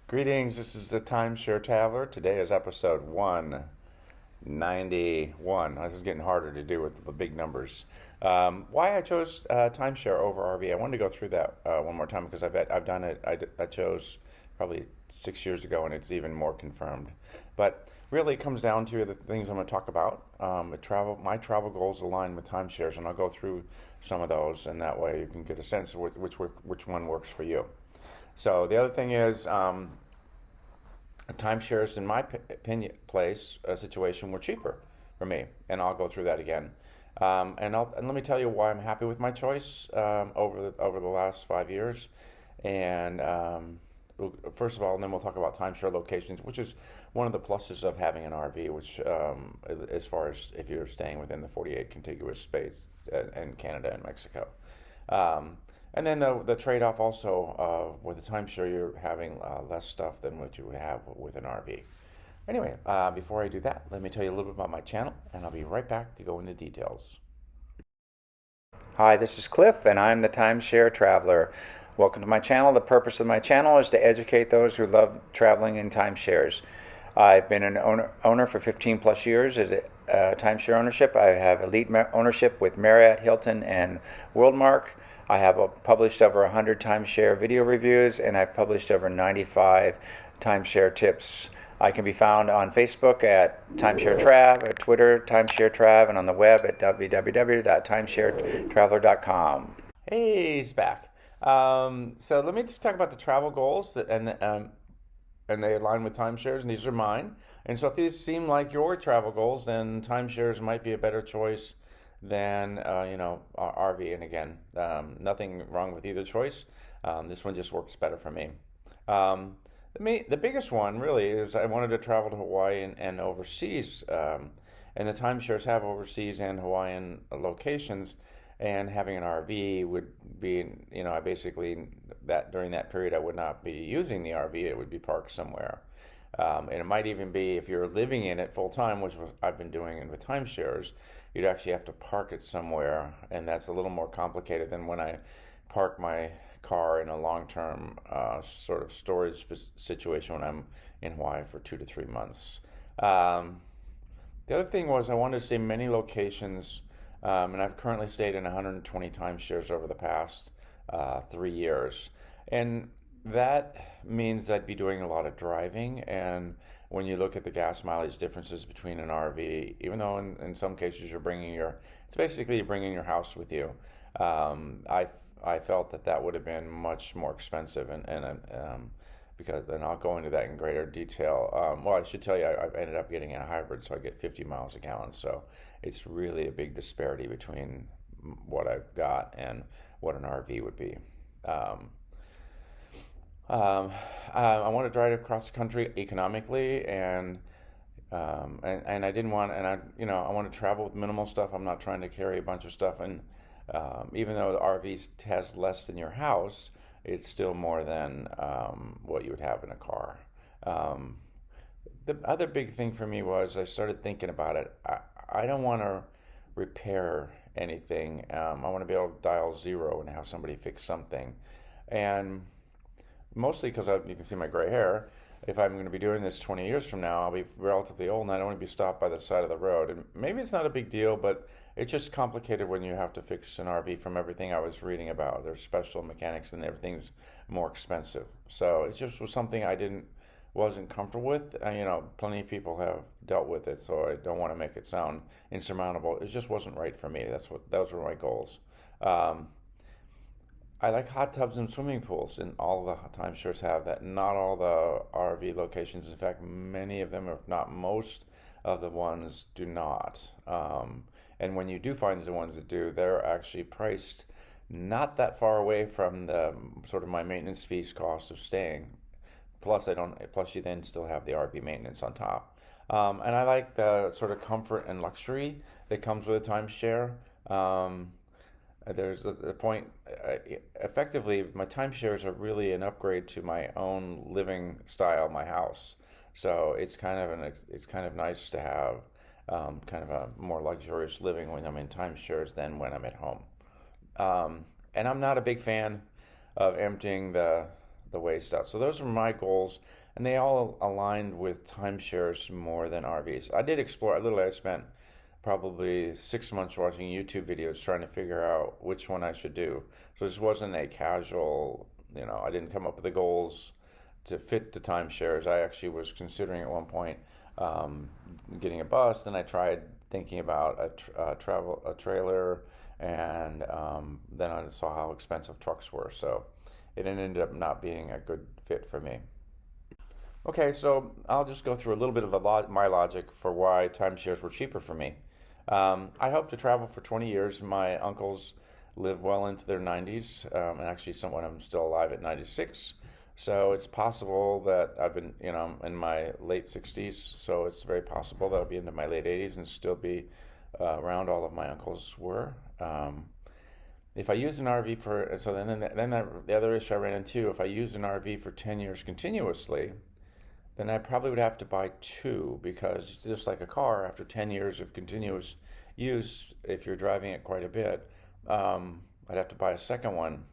Greetings, this is the Timeshare Traveler. Today is episode 191. This is getting harder to do with the big numbers. Why I chose timeshare over RV. I wanted to go through that one more time because I've done it. I chose probably 6 years ago, and it's even more confirmed. But really, it comes down to the things I'm going to talk about. My travel goals align with timeshares, and I'll go through some of those, and that way you can get a sense of which one works for you. So the other thing is, timeshares in my opinion place situation were cheaper for me, and I'll go through that again. And let me tell you why I'm happy with my choice over the last 5 years. And first of all, and then we'll talk about timeshare locations, which is one of the pluses of having an RV, which as far as if you're staying within the 48 contiguous states and Canada and Mexico. And then the trade-off also with a timeshare, you're having less stuff than what you would have with an RV. Anyway, before I do that, let me tell you a little bit about my channel, and I'll be right back to go into details. Hi, this is Cliff, and I'm the Timeshare Traveler. Welcome to my channel. The purpose of my channel is to educate those who love traveling in timeshares. I've been an owner for 15 plus years at timeshare ownership. I have elite ownership with Marriott, Hilton, and Worldmark. I have published over 100 timeshare video reviews, and I've published over 95 timeshare tips. I can be found on Facebook at Timeshare Trav, at Twitter, Timeshare Trav, and on the web at www.timesharetraveler.com. Hey, he's back. So let me talk about the travel goals and they align with timeshares, and these are mine. And so if these seem like your travel goals, then timeshares might be a better choice than RV. And again, nothing wrong with either choice. This one just works better for me. The biggest one really is I wanted to travel to Hawaii and overseas, and the timeshares have overseas and Hawaiian locations. And having an RV would be, I basically that during that period I would not be using the RV. It would be parked somewhere. And it might even be if you're living in it full time, which I've been doing with timeshares, you'd actually have to park it somewhere, and that's a little more complicated than when I park my car in a long-term sort of storage situation when I'm in Hawaii for 2 to 3 months. The other thing was I wanted to see many locations, and I've currently stayed in 120 timeshares over the past 3 years. And that means I'd be doing a lot of driving, and when you look at the gas mileage differences between an RV, even though in some cases it's basically you're bringing your house with you. I felt that would have been much more expensive, because then I'll go into that in greater detail. Well, I should tell you, I've ended up getting a hybrid, so I get 50 miles a gallon. So it's really a big disparity between what I've got and what an RV would be. I want to drive across the country economically, and I didn't want, and I want to travel with minimal stuff. I'm not trying to carry a bunch of stuff, and even though the RV has less than your house, it's still more than what you would have in a car. The other big thing for me was I started thinking about it. I don't want to repair anything. I want to be able to dial zero and have somebody fix something, and mostly because you can see my gray hair. If I'm going to be doing this 20 years from now, I'll be relatively old, and I don't want to be stopped by the side of the road. And maybe it's not a big deal, but it's just complicated when you have to fix an RV. From everything I was reading about, there's special mechanics and everything's more expensive. So it just was something wasn't comfortable with. Plenty of people have dealt with it, so I don't want to make it sound insurmountable. It just wasn't right for me. Those were my goals. I like hot tubs and swimming pools, and all the timeshares have that. Not all the RV locations, in fact, many of them, if not most of the ones, do not. And when you do find the ones that do, they're actually priced not that far away from the sort of my maintenance fees cost of staying. Plus, you then still have the RV maintenance on top. And I like the sort of comfort and luxury that comes with a timeshare. There's a point, effectively, my timeshares are really an upgrade to my own living style, my house. So it's kind of nice to have kind of a more luxurious living when I'm in timeshares than when I'm at home. And I'm not a big fan of emptying the the waste out. So those are my goals, and they all aligned with timeshares more than RVs. I did explore. Literally, I spent probably 6 months watching YouTube videos trying to figure out which one I should do. So this wasn't a casual, I didn't come up with the goals to fit the timeshares. I actually was considering at one point getting a bus, and I tried thinking about a trailer, and then I saw how expensive trucks were. So it ended up not being a good fit for me. Okay, so I'll just go through a little bit of my logic for why timeshares were cheaper for me. I hope to travel for 20 years. My uncles live well into their 90s, and actually someone of them still alive at 96. So it's possible that I've been, in my late 60s. So it's very possible that I'll be into my late 80s and still be around all of my uncles were. If I use an RV the other issue I ran into, if I use an RV for 10 years continuously, then I probably would have to buy two, because just like a car, after 10 years of continuous use, if you're driving it quite a bit, I'd have to buy a second one.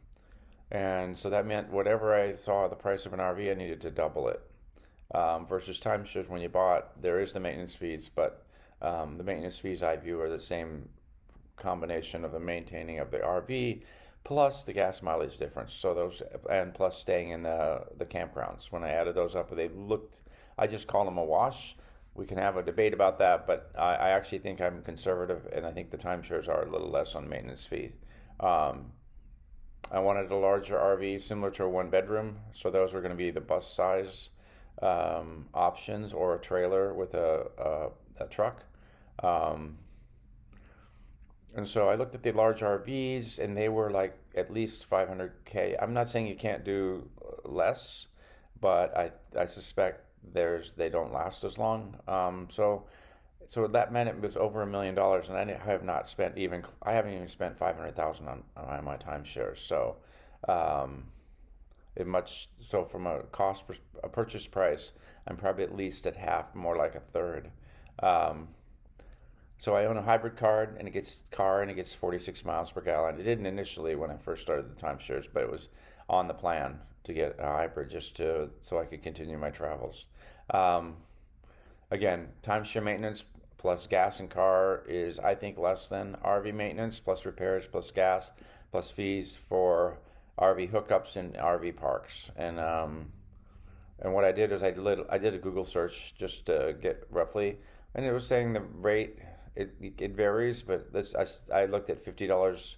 And so that meant whatever I saw the price of an RV, I needed to double it. Versus timeshares, when you bought, there is the maintenance fees, but the maintenance fees I view are the same combination of the maintaining of the RV plus the gas mileage difference. So those, and plus staying in the campgrounds. When I added those up, I just call them a wash. We can have a debate about that, but I actually think I'm conservative, and I think the timeshares are a little less on maintenance fee. I wanted a larger RV similar to a one bedroom, so those were going to be the bus size options, or a trailer with a truck. And so I looked at the large RVs, and they were like at least 500K. I'm not saying you can't do less, but I suspect they don't last as long. So that meant it was over $1 million, and I haven't even spent 500,000 on my timeshares. So from a purchase price, I'm probably at least at half, more like a third. So I own a hybrid car, and it gets 46 miles per gallon. It didn't initially when I first started the timeshares, but it was on the plan to get a hybrid so I could continue my travels. Again, timeshare maintenance plus gas and car is, I think, less than RV maintenance, plus repairs, plus gas, plus fees for RV hookups and RV parks. And what I did is I did a Google search just to get roughly, and it was saying the rate. It varies, but I looked at $50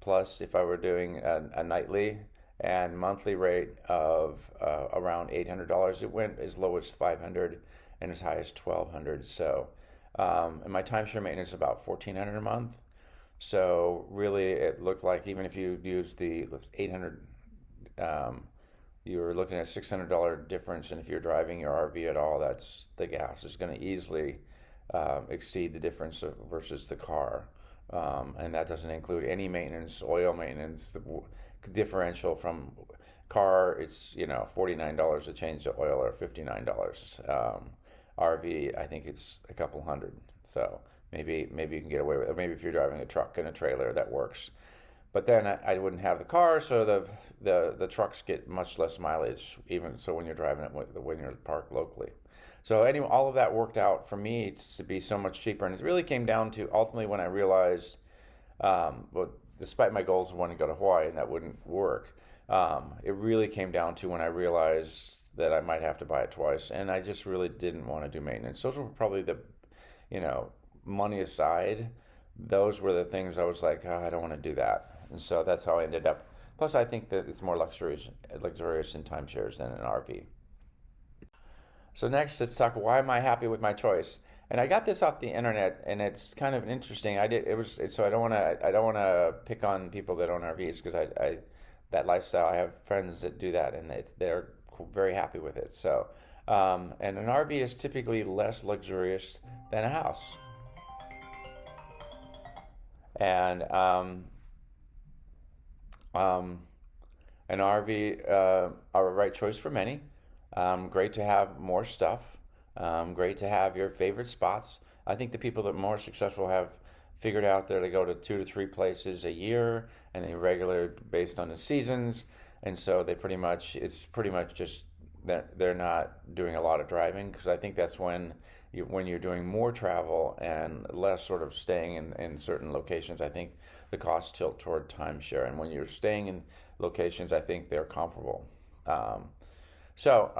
plus if I were doing a nightly, and monthly rate of around $800. It went as low as $500 and as high as $1,200. So, and my timeshare maintenance is about $1,400 a month. So really, it looked like even if you use the $800, you're looking at $600 difference. And if you're driving your RV at all, that's the gas is going to easily exceed the difference versus the car, and that doesn't include any maintenance, oil maintenance. The differential from car, it's $49 to change the oil, or $59. RV, I think it's a couple hundred. So maybe you can get away with it. Maybe if you're driving a truck and a trailer, that works. But then I wouldn't have the car, so the trucks get much less mileage, even so when you're driving it when you're parked locally. So anyway, all of that worked out for me to be so much cheaper, and it really came down to ultimately when I realized, despite my goals of wanting to go to Hawaii, and that wouldn't work, it really came down to when I realized that I might have to buy it twice, and I just really didn't want to do maintenance. Those were probably the, money aside, those were the things I was like, I don't want to do that, and so that's how I ended up. Plus, I think that it's more luxurious in timeshares than an RV. So next, let's talk, why am I happy with my choice? And I got this off the internet, and it's kind of interesting. So I don't want to pick on people that own RVs, because that lifestyle, I have friends that do that, and they're very happy with it. So, and an RV is typically less luxurious than a house. And an RV are a right choice for many. Great to have more stuff. Great to have your favorite spots. I think the people that are more successful have figured out that they go to 2 to 3 places a year, and they regular based on the seasons. and so it's pretty much just they're not doing a lot of driving, because I think that's when you're doing more travel and less sort of staying in certain locations. I think the costs tilt toward timeshare, and when you're staying in locations, I think they're comparable. Um, so,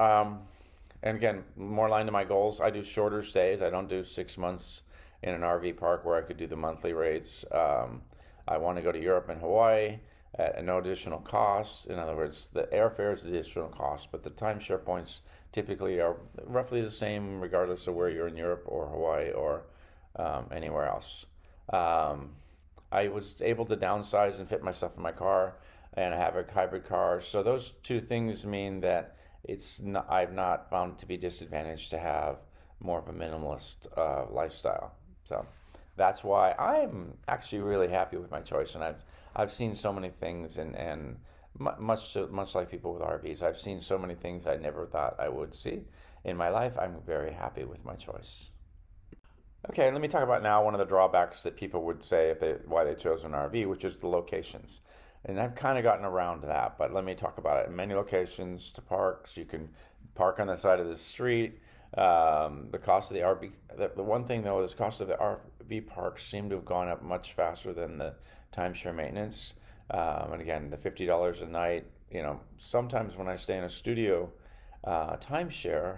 and again, more aligned to my goals. I do shorter stays. I don't do 6 months in an RV park where I could do the monthly rates. I want to go to Europe and Hawaii at no additional cost. In other words, the airfare is the additional cost, but the timeshare points typically are roughly the same regardless of where you're in Europe or Hawaii or anywhere else. Um, I was able to downsize and fit myself in my car, and I have a hybrid car. So those two things mean that I've not found it to be disadvantaged to have more of a minimalist lifestyle. So that's why I'm actually really happy with my choice, and I've seen so many things, and much like people with RVs, I've seen so many things I never thought I would see in my life. I'm very happy with my choice. Okay, let me talk about now one of the drawbacks that people would say why they chose an RV, which is the locations. And I've kind of gotten around to that, but let me talk about it. In many locations to park, so you can park on the side of the street. The cost of the RV, the one thing though, is cost of the RV parks seem to have gone up much faster than the timeshare maintenance. And again, the $50 a night, sometimes when I stay in a studio timeshare,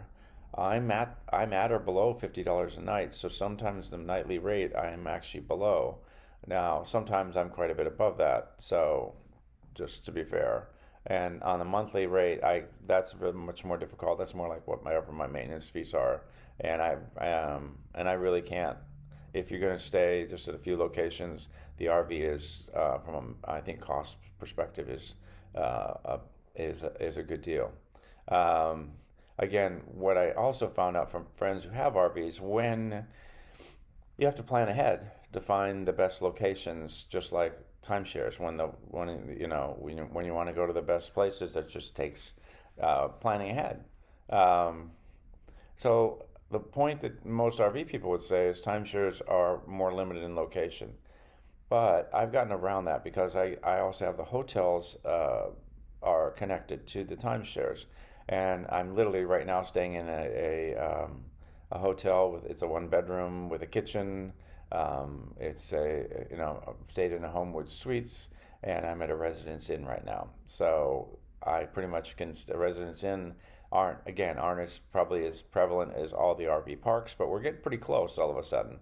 I'm at or below $50 a night. So sometimes the nightly rate I'm actually below. Now, sometimes I'm quite a bit above that. So just to be fair. And on the monthly rate, that's much more difficult. That's more like whatever my maintenance fees are. And I really can't. If you're going to stay just at a few locations, the RV is, I think, cost perspective is a good deal. Um, Again, what I also found out from friends who have RVs, when you have to plan ahead to find the best locations, just like timeshares. When you want to go to the best places, that just takes planning ahead. Um, so the point that most RV people would say is timeshares are more limited in location. But I've gotten around that because I also have the hotels are connected to the timeshares, and I'm literally right now staying in a hotel it's a 1 bedroom with a kitchen. It's I've stayed in a Homewood Suites, and I'm at a Residence Inn right now. So I pretty much a Residence Inn aren't as probably as prevalent as all the RV parks, but we're getting pretty close all of a sudden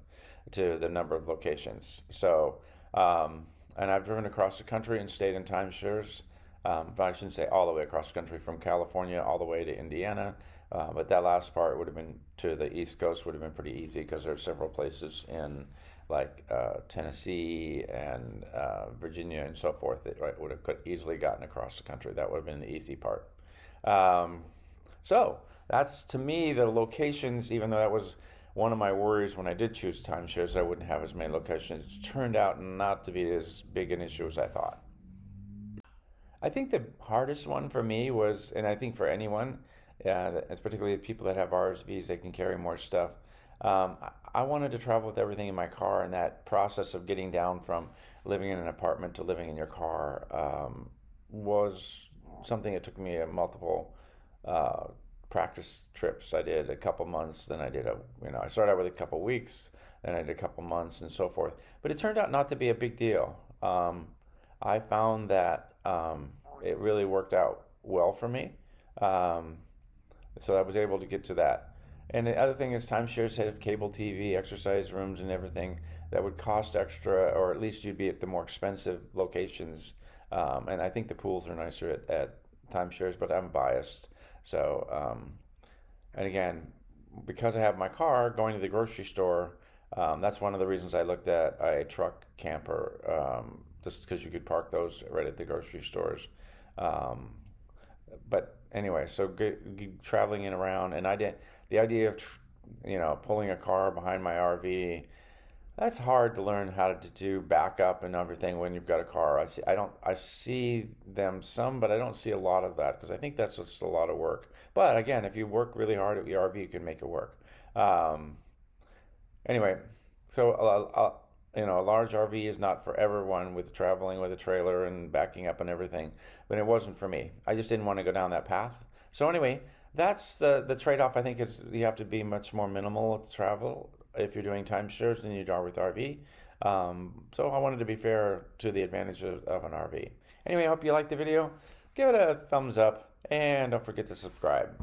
to the number of locations. So and I've driven across the country and stayed in timeshares. But I shouldn't say all the way across the country, from California all the way to Indiana. But that last part would have been to the East Coast, would have been pretty easy because there are several places in like Tennessee and Virginia and so forth that would have could easily gotten across the country. That would have been the easy part. Um, so that's, to me, the locations. Even though that was one of my worries when I did choose timeshares, I wouldn't have as many locations. It's turned out not to be as big an issue as I thought. I think the hardest one for me was, and I think for anyone, it's particularly the people that have RSVs, they can carry more stuff. I wanted to travel with everything in my car, and that process of getting down from living in an apartment to living in your car was something that took me multiple uh, practice trips. I did a couple months, then I started out with a couple weeks, then I did a couple months and so forth. But it turned out not to be a big deal. I found that it really worked out well for me. Um, so I was able to get to that. And the other thing is timeshares have cable TV, exercise rooms, and everything that would cost extra, or at least you'd be at the more expensive locations. And I think the pools are nicer at timeshares, but I'm biased. So, and again, because I have my car, going to the grocery store, that's one of the reasons I looked at a truck camper, just because you could park those right at the grocery stores. Um, but anyway, so traveling in around, and I didn't. The idea of pulling a car behind my RV, that's hard to learn how to do backup and everything when you've got a car. I see them some, but I don't see a lot of that because I think that's just a lot of work. But again, if you work really hard at your RV, you can make it work. Um, Anyway, so a large RV is not for everyone with traveling with a trailer and backing up and everything. But it wasn't for me. I just didn't want to go down that path. So anyway, that's the trade-off. I think is you have to be much more minimal with travel if you're doing timeshares than you are with RV. So I wanted to be fair to the advantage of an RV. Anyway, I hope you liked the video. Give it a thumbs up and don't forget to subscribe.